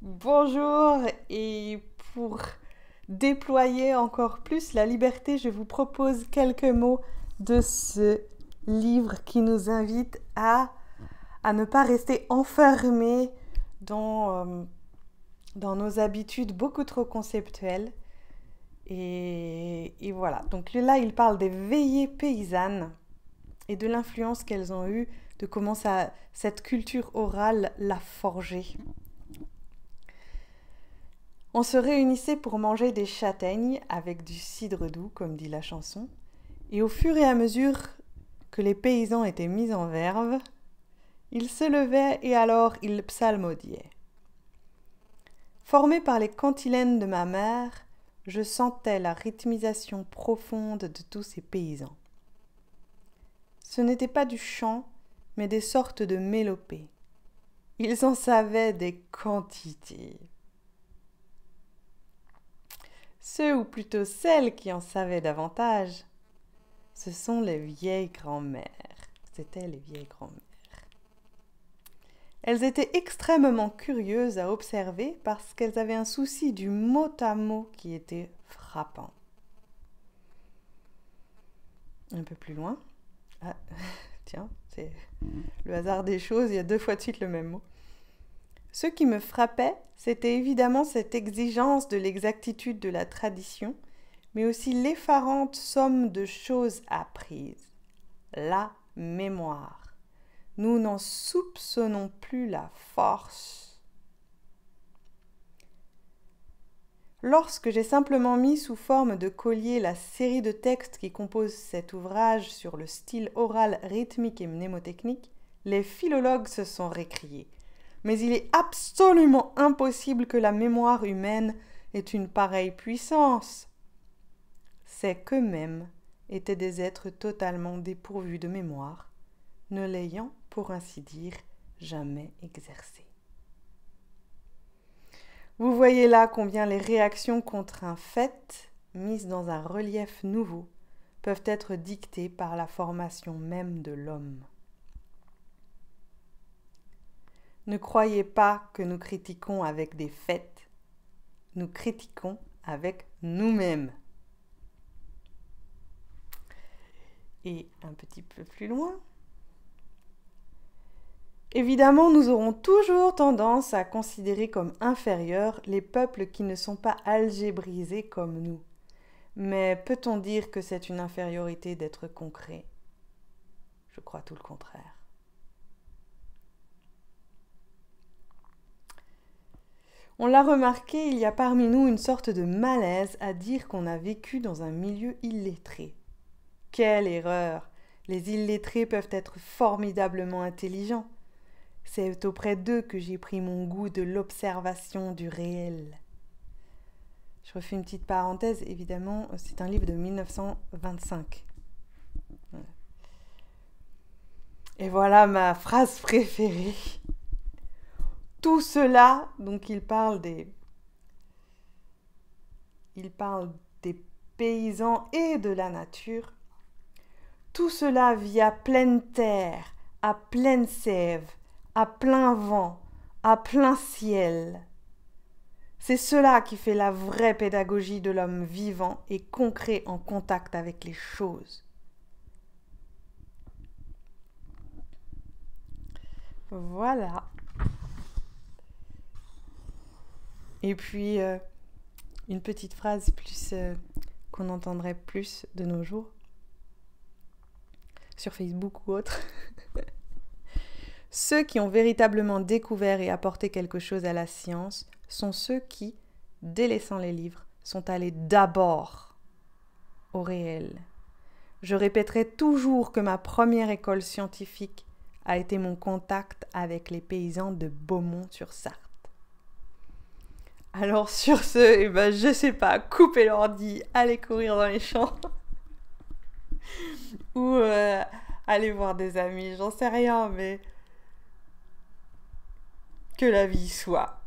Bonjour, et pour déployer encore plus la liberté, je vous propose quelques mots de ce livre qui nous invite à ne pas rester enfermés dans nos habitudes beaucoup trop conceptuelles. Et voilà, donc là il parle des veillées paysannes et de l'influence qu'elles ont eue, de comment cette culture orale l'a forgée. On se réunissait pour manger des châtaignes avec du cidre doux, comme dit la chanson, et au fur et à mesure que les paysans étaient mis en verve, ils se levaient et alors ils psalmodiaient. Formé par les cantilènes de ma mère, je sentais la rythmisation profonde de tous ces paysans. Ce n'était pas du chant, mais des sortes de mélopées. Ils en savaient des quantités. Ceux, ou plutôt celles qui en savaient davantage, ce sont les vieilles grand-mères. C'étaient les vieilles grand-mères. Elles étaient extrêmement curieuses à observer parce qu'elles avaient un souci du mot à mot qui était frappant. Un peu plus loin. Ah, tiens, c'est le hasard des choses, il y a 2 fois de suite le même mot. Ce qui me frappait, c'était évidemment cette exigence de l'exactitude de la tradition, mais aussi l'effarante somme de choses apprises. La mémoire. Nous n'en soupçonnons plus la force. Lorsque j'ai simplement mis sous forme de collier la série de textes qui composent cet ouvrage sur le style oral rythmique et mnémotechnique, les philologues se sont récriés. Mais il est absolument impossible que la mémoire humaine ait une pareille puissance. C'est qu'eux-mêmes étaient des êtres totalement dépourvus de mémoire, ne l'ayant, pour ainsi dire, jamais exercée. Vous voyez là combien les réactions contre un fait, mises dans un relief nouveau, peuvent être dictées par la formation même de l'homme. Ne croyez pas que nous critiquons avec des faits, nous critiquons avec nous-mêmes. Et un petit peu plus loin. Évidemment, nous aurons toujours tendance à considérer comme inférieurs les peuples qui ne sont pas algébrisés comme nous. Mais peut-on dire que c'est une infériorité d'être concret? Je crois tout le contraire. On l'a remarqué, il y a parmi nous une sorte de malaise à dire qu'on a vécu dans un milieu illettré. Quelle erreur! Les illettrés peuvent être formidablement intelligents. C'est auprès d'eux que j'ai pris mon goût de l'observation du réel. Je refais une petite parenthèse, évidemment, c'est un livre de 1925. Et voilà ma phrase préférée. Tout cela, donc il parle des paysans et de la nature, tout cela vit à pleine terre, à pleine sève, à plein vent, à plein ciel. C'est cela qui fait la vraie pédagogie de l'homme vivant et concret en contact avec les choses. Voilà. Et puis, une petite phrase qu'on entendrait plus de nos jours, sur Facebook ou autre. Ceux qui ont véritablement découvert et apporté quelque chose à la science sont ceux qui, délaissant les livres, sont allés d'abord au réel. Je répéterai toujours que ma première école scientifique a été mon contact avec les paysans de Beaumont-sur-Sarthe. Alors sur ce, je sais pas, coupez l'ordi, allez courir dans les champs ou allez voir des amis, j'en sais rien, mais que la vie soit.